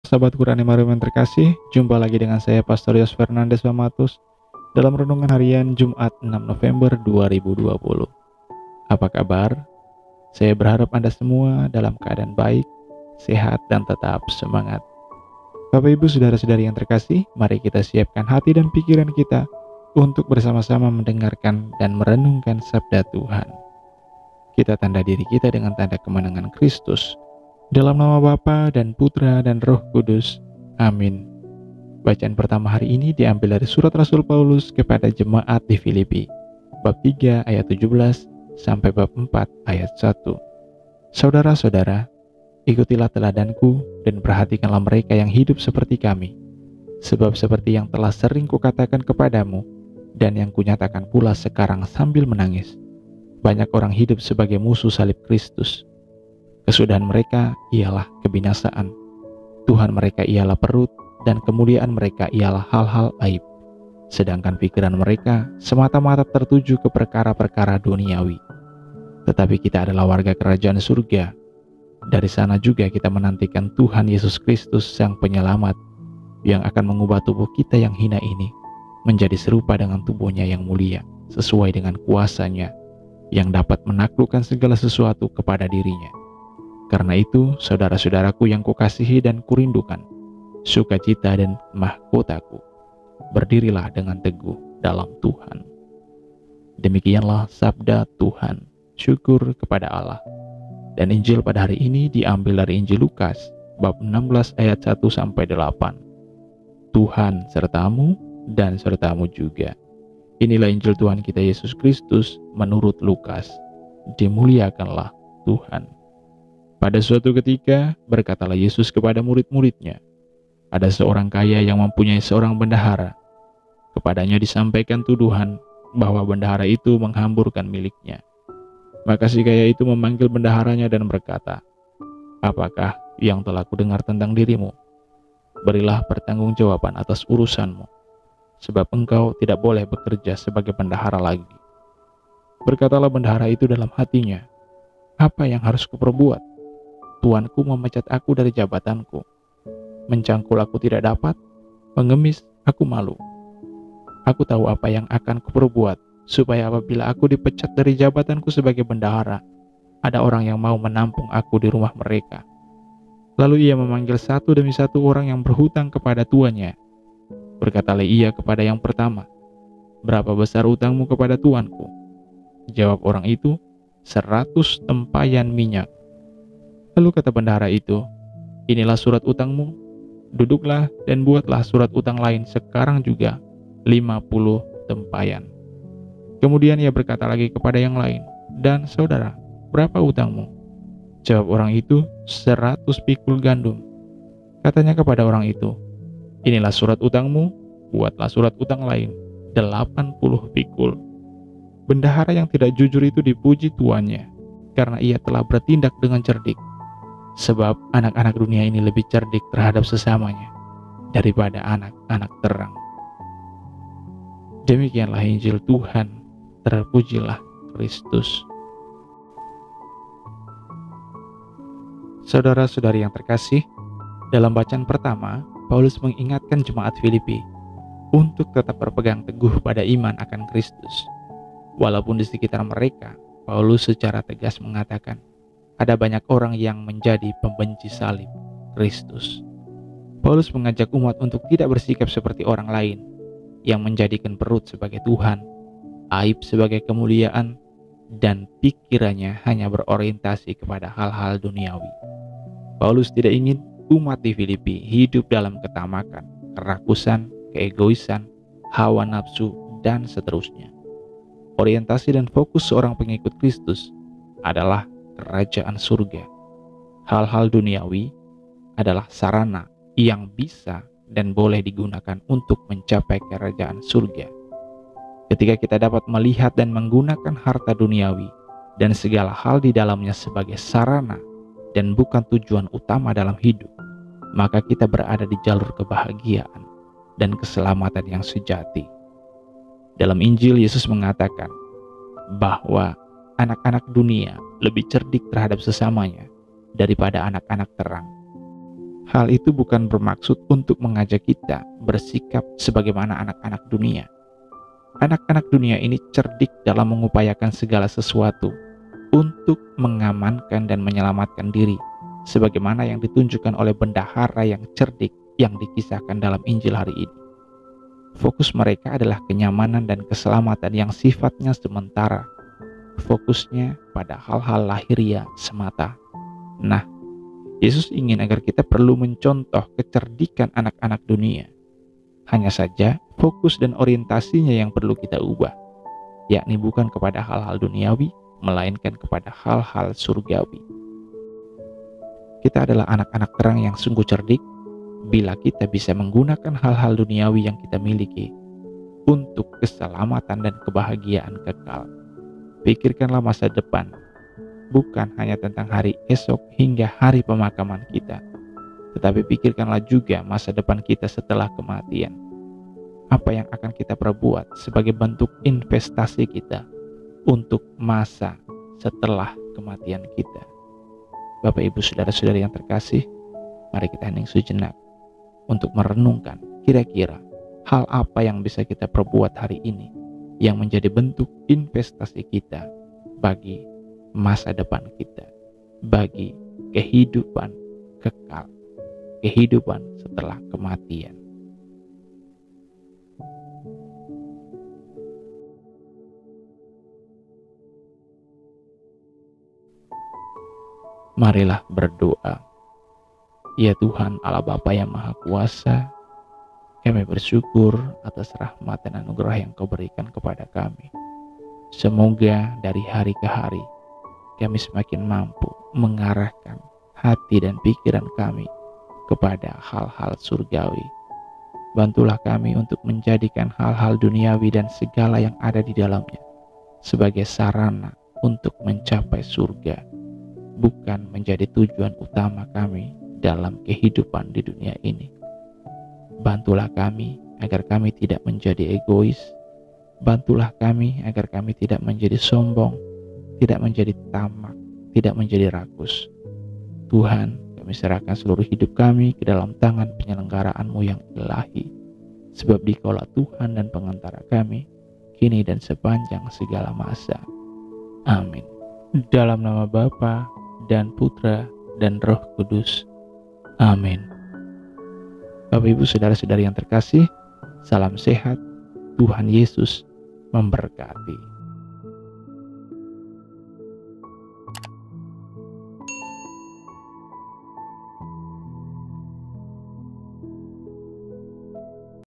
Sahabat Quran Mariam yang terkasih, jumpa lagi dengan saya Pastor Yos Fernandes Pamatus dalam renungan harian Jumat 6 November 2020. Apa kabar? Saya berharap Anda semua dalam keadaan baik, sehat, dan tetap semangat. Bapak Ibu Saudara-saudari yang terkasih, mari kita siapkan hati dan pikiran kita untuk bersama-sama mendengarkan dan merenungkan sabda Tuhan. Kita tanda diri kita dengan tanda kemenangan Kristus. Dalam nama Bapa dan Putra dan Roh Kudus. Amin. Bacaan pertama hari ini diambil dari surat Rasul Paulus kepada jemaat di Filipi, bab 3 ayat 17 sampai bab 4 ayat 1. Saudara-saudara, ikutilah teladanku dan perhatikanlah mereka yang hidup seperti kami. Sebab seperti yang telah sering kukatakan kepadamu dan yang kunyatakan pula sekarang sambil menangis, banyak orang hidup sebagai musuh salib Kristus. Kesudahan mereka ialah kebinasaan, Tuhan mereka ialah perut, dan kemuliaan mereka ialah hal-hal aib. Sedangkan pikiran mereka semata-mata tertuju ke perkara-perkara duniawi. Tetapi kita adalah warga kerajaan surga. Dari sana juga kita menantikan Tuhan Yesus Kristus Sang Penyelamat, yang akan mengubah tubuh kita yang hina ini menjadi serupa dengan tubuhnya yang mulia, sesuai dengan kuasa-Nya, yang dapat menaklukkan segala sesuatu kepada dirinya. Karena itu, saudara-saudaraku yang kukasihi dan kurindukan, sukacita dan mahkotaku, berdirilah dengan teguh dalam Tuhan. Demikianlah sabda Tuhan. Syukur kepada Allah. Dan Injil pada hari ini diambil dari Injil Lukas, bab 16 ayat 1 sampai 8. Tuhan sertamu dan sertamu juga. Inilah Injil Tuhan kita Yesus Kristus menurut Lukas. Dimuliakanlah Tuhan. Pada suatu ketika, berkatalah Yesus kepada murid-muridnya, ada seorang kaya yang mempunyai seorang bendahara. Kepadanya disampaikan tuduhan bahwa bendahara itu menghamburkan miliknya. Maka si kaya itu memanggil bendaharanya dan berkata, "Apakah yang telah kudengar tentang dirimu? Berilah pertanggungjawaban atas urusanmu, sebab engkau tidak boleh bekerja sebagai bendahara lagi." Berkatalah bendahara itu dalam hatinya, "Apa yang harus kuperbuat? Tuanku memecat aku dari jabatanku. Mencangkul aku tidak dapat, mengemis aku malu. Aku tahu apa yang akan kuperbuat, supaya apabila aku dipecat dari jabatanku sebagai bendahara, ada orang yang mau menampung aku di rumah mereka." Lalu ia memanggil satu demi satu orang yang berhutang kepada tuannya. Berkatalah ia kepada yang pertama, "Berapa besar utangmu kepada tuanku?" Jawab orang itu, 100 tempayan minyak. Lalu kata bendahara itu, "Inilah surat utangmu, duduklah dan buatlah surat utang lain sekarang juga, 50 tempayan. Kemudian ia berkata lagi kepada yang lain, "Dan saudara, berapa utangmu?" Jawab orang itu, 100 pikul gandum. Katanya kepada orang itu, "Inilah surat utangmu, buatlah surat utang lain, 80 pikul. Bendahara yang tidak jujur itu dipuji tuannya, karena ia telah bertindak dengan cerdik. Sebab anak-anak dunia ini lebih cerdik terhadap sesamanya daripada anak-anak terang." Demikianlah Injil Tuhan. Terpujilah Kristus. Saudara-saudari yang terkasih, dalam bacaan pertama, Paulus mengingatkan jemaat Filipi untuk tetap berpegang teguh pada iman akan Kristus. Walaupun di sekitar mereka, Paulus secara tegas mengatakan, ada banyak orang yang menjadi pembenci salib Kristus. Paulus mengajak umat untuk tidak bersikap seperti orang lain yang menjadikan perut sebagai Tuhan, aib sebagai kemuliaan, dan pikirannya hanya berorientasi kepada hal-hal duniawi. Paulus tidak ingin umat di Filipi hidup dalam ketamakan, kerakusan, keegoisan, hawa nafsu, dan seterusnya. Orientasi dan fokus seorang pengikut Kristus adalah kerajaan surga. Hal-hal duniawi adalah sarana yang bisa dan boleh digunakan untuk mencapai kerajaan surga. Ketika kita dapat melihat dan menggunakan harta duniawi dan segala hal di dalamnya sebagai sarana dan bukan tujuan utama dalam hidup, maka kita berada di jalur kebahagiaan dan keselamatan yang sejati. Dalam Injil, Yesus mengatakan bahwa anak-anak dunia lebih cerdik terhadap sesamanya daripada anak-anak terang. Hal itu bukan bermaksud untuk mengajak kita bersikap sebagaimana anak-anak dunia. Anak-anak dunia ini cerdik dalam mengupayakan segala sesuatu untuk mengamankan dan menyelamatkan diri, sebagaimana yang ditunjukkan oleh bendahara yang cerdik yang dikisahkan dalam Injil hari ini. Fokus mereka adalah kenyamanan dan keselamatan yang sifatnya sementara. Fokusnya pada hal-hal lahiriah semata. Nah, Yesus ingin agar kita perlu mencontoh kecerdikan anak-anak dunia. Hanya saja, fokus dan orientasinya yang perlu kita ubah, yakni bukan kepada hal-hal duniawi, melainkan kepada hal-hal surgawi. Kita adalah anak-anak terang yang sungguh cerdik bila kita bisa menggunakan hal-hal duniawi yang kita miliki untuk keselamatan dan kebahagiaan kekal. Pikirkanlah masa depan, bukan hanya tentang hari esok hingga hari pemakaman kita, tetapi pikirkanlah juga masa depan kita setelah kematian. Apa yang akan kita perbuat sebagai bentuk investasi kita untuk masa setelah kematian kita. Bapak, Ibu, Saudara-saudari yang terkasih, mari kita hening sejenak untuk merenungkan kira-kira hal apa yang bisa kita perbuat hari ini yang menjadi bentuk investasi kita bagi masa depan kita, bagi kehidupan kekal, kehidupan setelah kematian. Marilah berdoa. Ya Tuhan Allah Bapa yang Maha Kuasa, kami bersyukur atas rahmat dan anugerah yang Kau berikan kepada kami. Semoga dari hari ke hari kami semakin mampu mengarahkan hati dan pikiran kami kepada hal-hal surgawi. Bantulah kami untuk menjadikan hal-hal duniawi dan segala yang ada di dalamnya sebagai sarana untuk mencapai surga, bukan menjadi tujuan utama kami dalam kehidupan di dunia ini. Bantulah kami agar kami tidak menjadi egois. Bantulah kami agar kami tidak menjadi sombong, tidak menjadi tamak, tidak menjadi rakus. Tuhan, kami serahkan seluruh hidup kami ke dalam tangan penyelenggaraan-Mu yang ilahi. Sebab Dikaulah Tuhan dan pengantara kami, kini dan sepanjang segala masa. Amin. Dalam nama Bapa dan Putra dan Roh Kudus. Amin. Bapak, Ibu, Saudara-saudari yang terkasih, salam sehat. Tuhan Yesus memberkati.